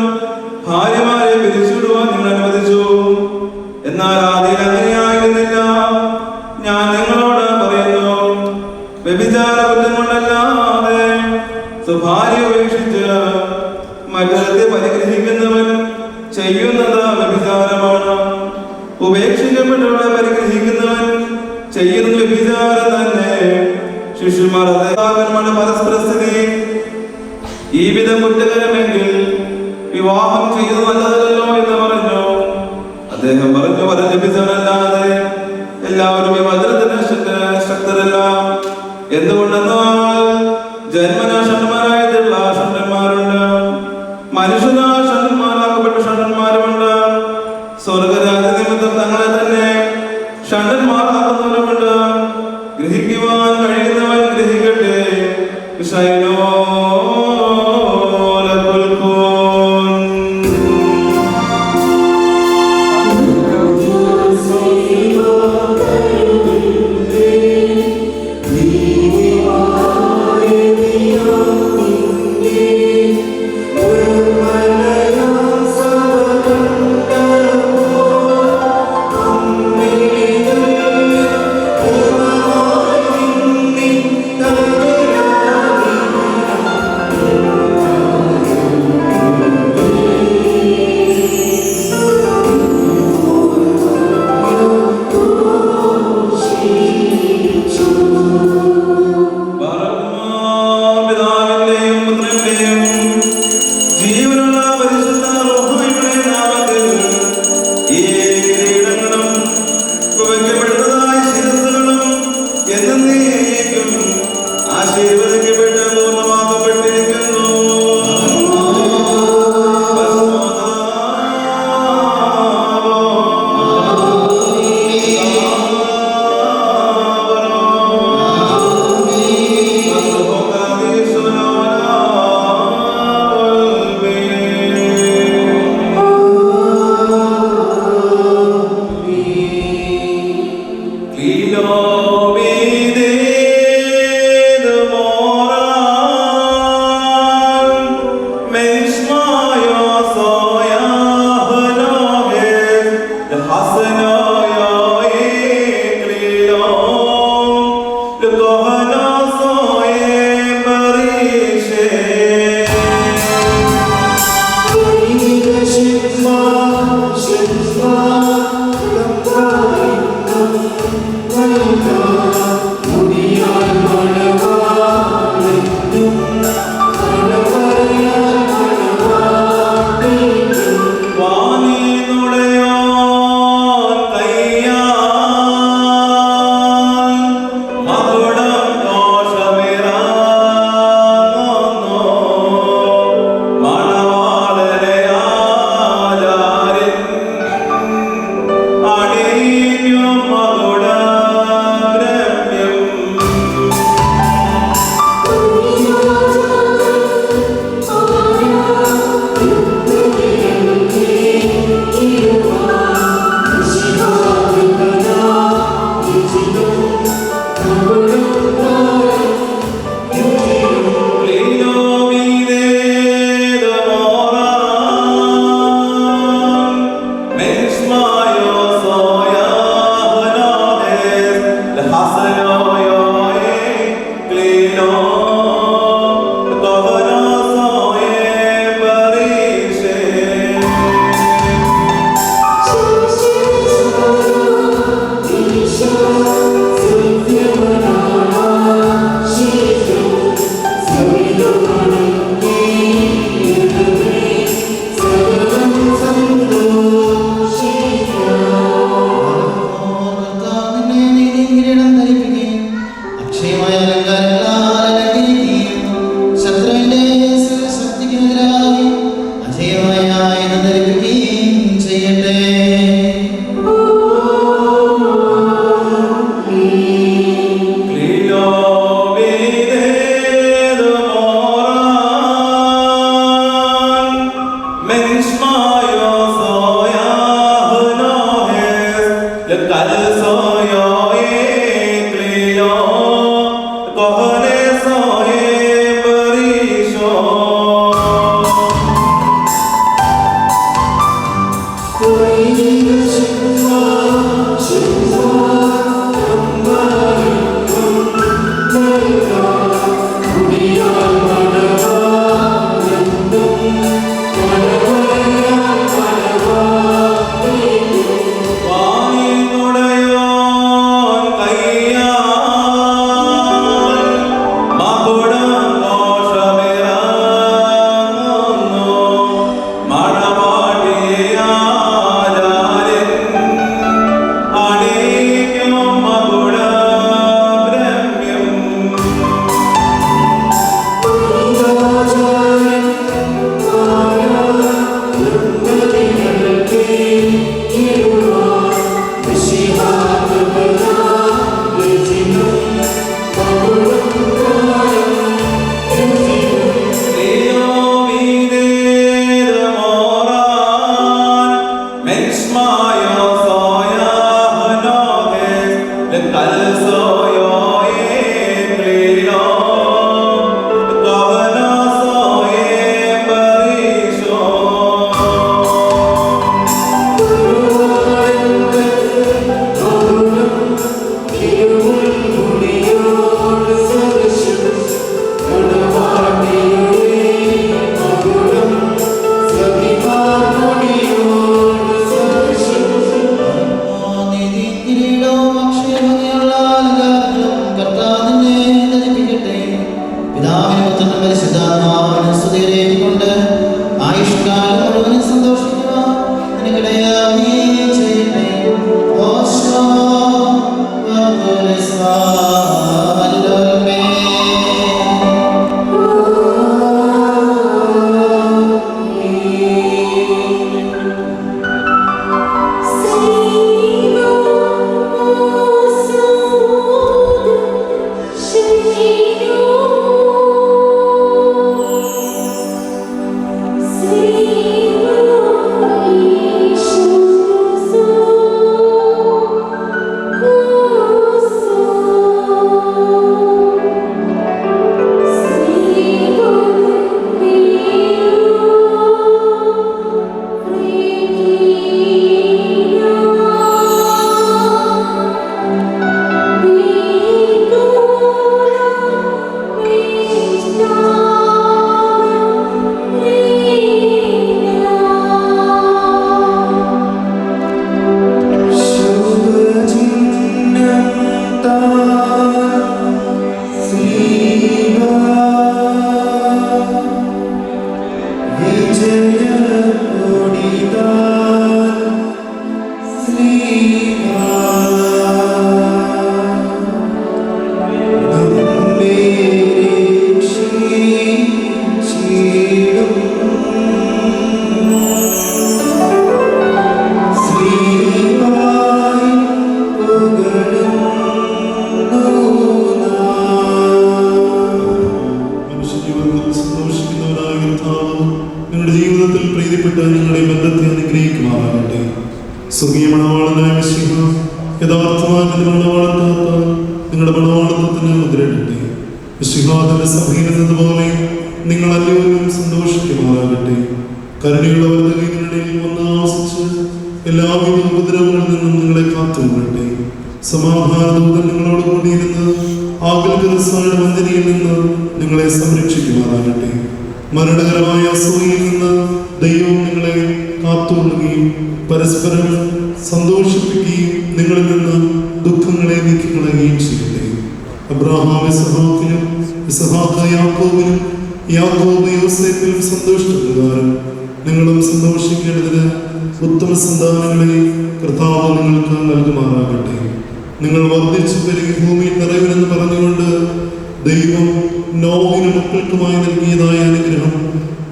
Speaker 1: ഭാര്യമാരെ പിരിച്ചുവിടുവാൻ നിങ്ങൾ അനുവദിച്ചു. എന്നാൽ ആദ്യം അങ്ങനെയായിരുന്നില്ല. ഞാൻ നിങ്ങളോട് പറയുന്നു, വ്യഭിചാര കുറ്റം കൊണ്ടല്ലാതെ സ്വഭാര്യ ഉപേക്ഷിച്ച് മറ്റൊരുത്തെ പരിഗ്രഹിക്കുന്നവൻ ചെയ്യുന്നത് വ്യഭിചാരമാണ്. ഉപേക്ഷിക്കപ്പെട്ടവളെ പരിഗ്രഹിക്കുന്നവൻ ചെയ്യുന്ന വ്യഭിചാരം തന്നെ. ശിശുമാർ അദ്ദേഹമാണ് പരസ്പരസ്ഥിതി ഈ വിധം കുറ്റകരമെങ്കിൽ വിവാഹം ചെയ്യുന്നത് നല്ലതല്ലോ എന്ന് പറഞ്ഞു. അദ്ദേഹം പറഞ്ഞു, വരലഭിച്ചവനല്ലാതെ എല്ലാവരും ഈ വചനത്തിന് ശക്തരല്ല. എന്തുകൊണ്ടെന്നാൽ ജന്മനാ ഷണ്ഡന്മാരായിട്ടുള്ള ഷണ്ഡന്മാരുണ്ട്, മനുഷ്യനാ ഷണ്ഡന്മാരാക്കപ്പെട്ട ഷണ്ഡന്മാരുമുണ്ട്. സ്വർഗരാജ്യ നിമിത്തം തങ്ങളെ തന്നെ ഷണ്ഡന്മാരാക്കുന്നവരുമുണ്ട്. ഗ്രഹിക്കുവാൻ കഴിയുന്നവൻ ഗ്രഹിക്കട്ടെ. വിഷയനോ
Speaker 6: Amen.
Speaker 4: തിരുസന്നിധിയിലായി അജയമായ ധരിപ്പിക്കുകയും ചെയ്യട്ടെ.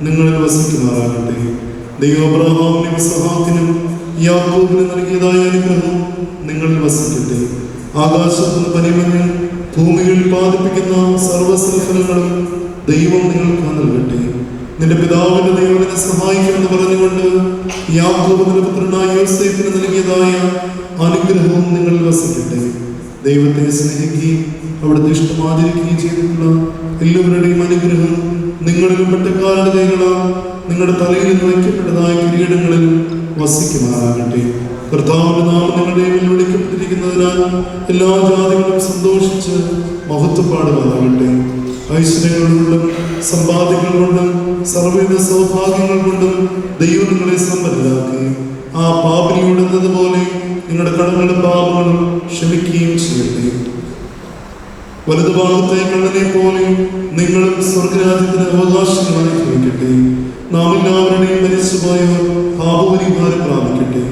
Speaker 5: നിങ്ങളിൽ വസിക്കുമാറാകട്ടെ. ദൈവം അബ്രഹാമിനും ഇസ്ഹാക്കിനും യാക്കോബിനും നൽകിയതായ അനുഗ്രഹം നിങ്ങളിൽ വസിക്കട്ടെ. ആകാശത്തിന് പനിമഞ്ഞും ഭൂമിയിൽ ഉൽപ്പാദിപ്പിക്കുന്ന സർവ്വസൽഫലങ്ങളും ദൈവം നിങ്ങൾക്ക് നൽകട്ടെ. നിന്റെ പിതാവിന്റെ ദൈവം നിന്നെ സഹായിക്കുമെന്ന് പറഞ്ഞുകൊണ്ട് യാക്കോബ് നിന്റെ പുത്രനായ യോസേഫിന് നൽകിയതായ അനുഗ്രഹവും നിങ്ങളിൽ വസിക്കട്ടെ. ദൈവത്തെ സ്നേഹിക്കുകയും അവിടുത്തെ ഇഷ്ടം ആചരിക്കുകയും ചെയ്തിട്ടുള്ള എല്ലാവരുടെയും അനുഗ്രഹം നിങ്ങളിലും പെട്ടക്കാരുടെ കൈകളാൽ നിങ്ങളുടെ തലയിൽ നിന്ന് വയ്ക്കപ്പെട്ടതായ കിരീടങ്ങളിലും വസിക്കുമാറാകട്ടെ. കർത്താവിന്റെ നാമം നിങ്ങളുടെ മേൽ വിളിക്കപ്പെട്ടിരിക്കുന്നതിനാൽ എല്ലാ ജാതികളും സന്തോഷിച്ച് മഹത്വപ്പാടുമാറാകട്ടെ. ഐശ്വര്യങ്ങൾ കൊണ്ടും സമ്പാദ്യങ്ങൾ കൊണ്ടും സർവ്വവിധ സൗഭാഗ്യങ്ങൾ കൊണ്ടും ദൈവം നിങ്ങളെ സമ്പന്നരാക്കുകയും ആ പാപിനിയോടെന്നതുപോലെ നിങ്ങളുടെ കടങ്ങളും പാപങ്ങളും ക്ഷമിക്കുകയും ചെയ്യട്ടെ. വലതുഭാഗത്തെ കണ്ണനെ പോലെ നിങ്ങളും സ്വർഗരാജ്യത്തിന് അവകാശങ്ങളായി ഭവിക്കട്ടെ. നാം എല്ലാവരുടെയും മരിച്ചുപോയവർ പാപപരിഹാരം പ്രാപിക്കട്ടെ.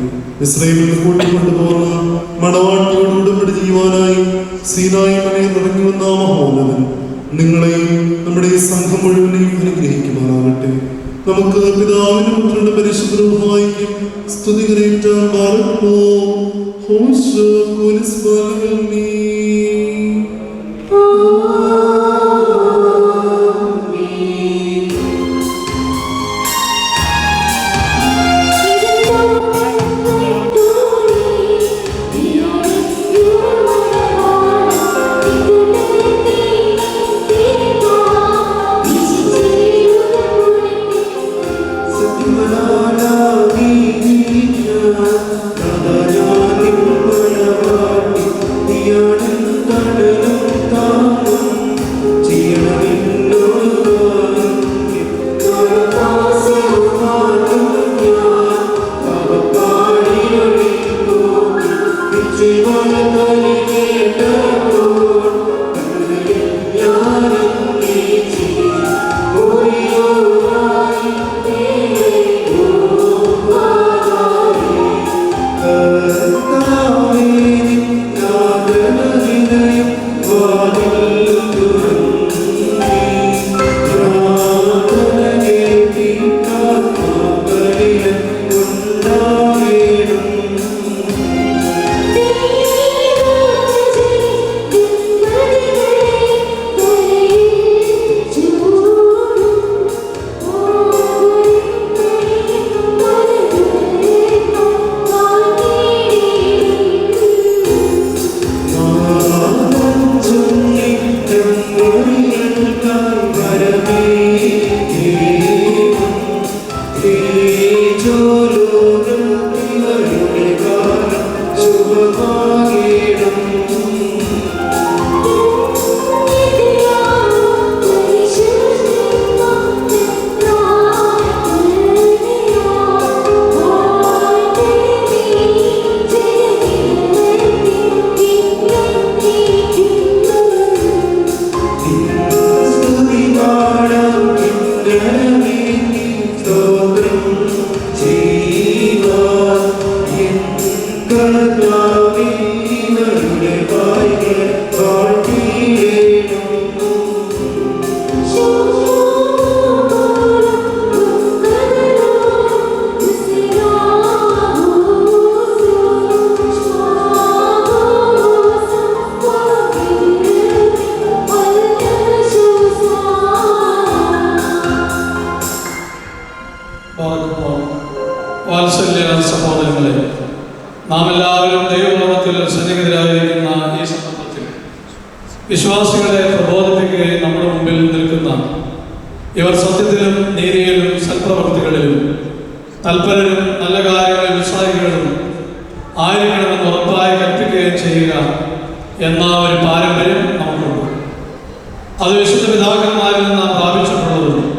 Speaker 5: ഇസ്രായേലിൽ കൂട്ടിക്കൊണ്ടുപോകുന്ന മണവാട്ടിയോട് ഉടമ്പടി ചെയ്യുവാനായി സീനായി മലയിൽ ഇറങ്ങി വന്ന മഹോന്നതൻ നിങ്ങളെയും നമ്മുടെ ഈ സംഘം മുഴുവനെയും അനുഗ്രഹിക്കുമാറാകട്ടെ. നമുക്ക് പിതാവിനും പുത്രന്റെ പരിശുദ്ധ റൂഹായിക്കും സ്തുതി കരേറ്റാൻ പാടുന്നു. ഹോശോ കുരിസ്ബാലമീ
Speaker 3: വാത്സല്യ സഹോദരങ്ങളെ, നാം എല്ലാവരും ദൈവനാമത്തിൽ സന്നിഹിതരായിരിക്കുന്ന ഈ സന്ദർഭത്തിൽ വിശ്വാസികളെ പ്രബോധിപ്പിക്കുകയും നമ്മുടെ മുമ്പിൽ നിൽക്കുന്ന ഇവർ സത്യത്തിലും നീതിയിലും സൽപ്രവർത്തികളിലും തൽപരരും നല്ല കാര്യങ്ങളിൽ ഉത്സാഹികളും ആയിരിക്കണമെന്ന് ഉറപ്പായി കൽപ്പിക്കുകയും ചെയ്യുക എന്ന ഒരു പാരമ്പര്യം നമുക്കുണ്ട്. അത് വിശുദ്ധ പിതാക്കന്മാരിൽ നിന്ന് നാം പ്രാപിച്ചിട്ടുള്ളതും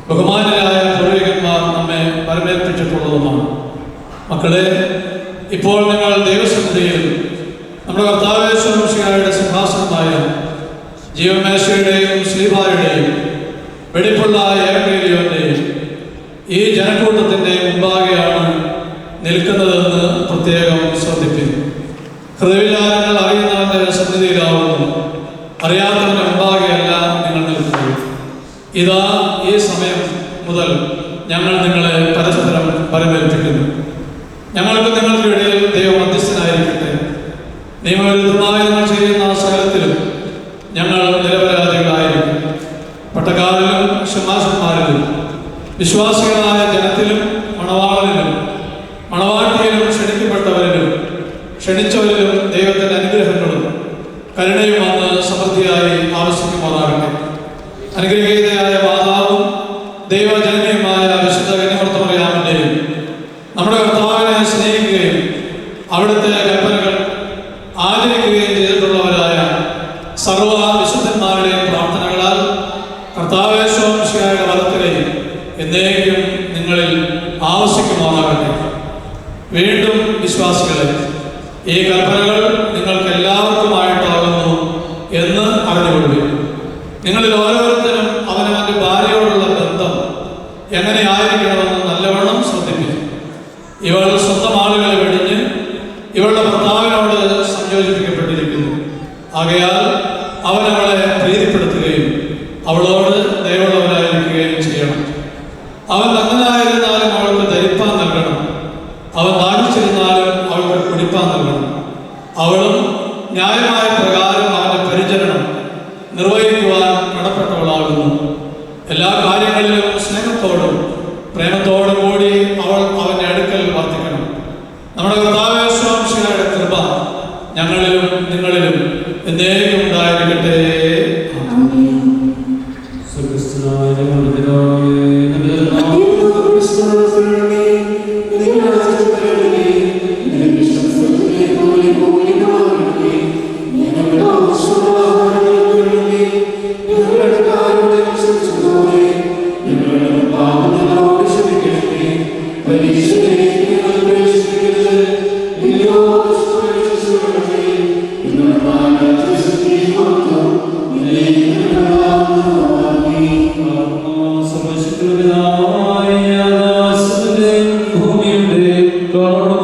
Speaker 3: ബഹുമാനരായ പൂർവികന്മാർ നമ്മെ വരവേൽപ്പിച്ചിട്ടുള്ളതുമാണ്. മക്കളെ, ഇപ്പോൾ നിങ്ങൾ ദൈവസന്നിധിയിൽ നമ്മുടെ കർത്താവേശ്വരയുടെ സിംഹാസനമായ ജീവമേശയുടെയും ശ്രീഭായുടെയും വെടിപ്പുള്ള ഏവകേലിയോന്റെയും ഈ ജനക്കൂട്ടത്തിൻ്റെ മുമ്പാകെയാണ് നിൽക്കുന്നതെന്ന് പ്രത്യേകം ശ്രദ്ധിക്കുന്നു. ഹൃദയവിചാരങ്ങൾ അറിയുന്നവന്റെ സന്നിധിയിലാവുന്നു, അറിയാത്തവന്റെ മുമ്പാകെയല്ല നിങ്ങൾ നിൽക്കുന്നത്. ഇതാ ഈ സമയം മുതൽ ഞങ്ങൾ നിങ്ങളെ പരസ്പരം വരവേൽപ്പിക്കുന്നു. ഞങ്ങൾക്ക് നിങ്ങൾക്ക് ഇടയിൽ ദൈവം മധ്യസ്ഥനായിരിക്കട്ടെ. നിയമവിരുദ്ധമായി നിങ്ങൾ ചെയ്യുന്ന സകലത്തിലും ഞങ്ങൾ നിരപരാധികളായിരിക്കും. പട്ടക്കാരിലും ക്ഷമാശന്മാരിലും വിശ്വാസികളായ ജനത്തിലും മണവാളനിലും മണവാട്ടിയിലും ക്ഷണിക്കപ്പെട്ടവരിലും ക്ഷണിച്ചവരിലും ദൈവത്തിൻ്റെ അനുഗ്രഹങ്ങളും കരുണയും വന്ന് സമൃദ്ധിയായി ആവശ്യിക്കുമാറാകട്ടെ. അനുഗ്രഹീതയായ മാതാവും ദൈവജനനിയുമായ വിശുദ്ധ കന്യാമറിയാമിൻ്റെയും നമ്മുടെ കർത്താവിനെ സ്നേഹിക്കുകയും അവിടുത്തെ കൽപ്പനകൾ ആചരിക്കുകയും ചെയ്തിട്ടുള്ളവരായ സർവ്വ വിശുദ്ധന്മാരുടെയും പ്രാർത്ഥനകളാൽ കർത്താവേ ശോമിശിഹായുടെ വലത്തിലെയും എന്നേക്കും നിങ്ങളിൽ ആവശ്യിക്കുമാറാകട്ടെ. വീണ്ടും വിശ്വാസികളെ, ഈ കൽപ്പനകൾ നിങ്ങൾക്ക് എല്ലാവർക്കുമായിട്ടാകുന്നു എന്ന് അറിഞ്ഞുകൊള്ളുക. നിങ്ങളിൽ ഓരോരുത്തരും അവനവൻ്റെ ഭാര്യയോടുള്ള ബന്ധം എങ്ങനെയായിരിക്കണമെന്ന് നല്ലവണ്ണം ശ്രദ്ധിപ്പിക്കും. ഇവൾ സ്വന്തം ആളുകളെ വെടിഞ്ഞ് ഇവളുടെ ഭർത്താവിനോട് സംയോജിപ്പിക്കപ്പെട്ടിരിക്കുന്നു. ആകയാൽ അവൻ അവളെ പ്രീതിപ്പെടുത്തുകയും അവളോട് ദയവുള്ളവരായിരിക്കുകയും ചെയ്യണം. അവൻ നഗ്നനായിരുന്നാലും അവൾക്ക് ധരിപ്പാൻ നൽകണം. അവൻ ദാഹിച്ചിരുന്നാലും അവൾക്ക് കുടിപ്പാൻ നൽകണം. അവളും ന്യായമായ പ്രകാരം അവൻ്റെ പരിചരണം നിർവഹിക്കുവാൻ കടപ്പെട്ടവളാകുന്നു. എല്ലാ കാര്യങ്ങളിലും സ്നേഹത്തോടും പ്രേമത്തോടും കൂടി അവൾ അവൻ്റെ അടുക്കൽ വർദ്ധിക്കണം. നമ്മുടെ കർത്താവേ ശോമിശിഹായുടെ കൃപ ഞങ്ങളിലും നിങ്ങളിലും എന്നേക്കും ഉണ്ടായിരിക്കട്ടെ.
Speaker 2: സ്വർഗ്ഗസ്ഥനായ ഞങ്ങളുടെ പിതാവേ, നിന്റെ നാമം
Speaker 6: God,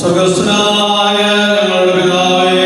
Speaker 3: സ്വർഗസ്ഥനായ ഞങ്ങളുടെ പിതാവേ,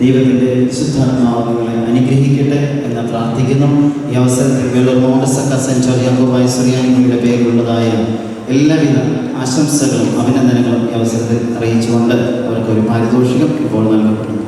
Speaker 4: ദൈവത്തിൻ്റെ വിശുദ്ധാത്മാവുകളെ അനുഗ്രഹിക്കട്ടെ എന്ന് പ്രാർത്ഥിക്കുന്നു. ഈ അവസരത്തിൽ വെള്ളമോണ്ടസക്ക സെൻറ് യാക്കോബായ സുറിയാനിയുടെ പേരിലുള്ളതായ എല്ലാവിധ ആശംസകളും അഭിനന്ദനങ്ങളും ഈ അവസരത്തിൽ അറിയിച്ചുകൊണ്ട് അവർക്കൊരു പാരിതോഷികം ഇപ്പോൾ നൽകപ്പെടുന്നു.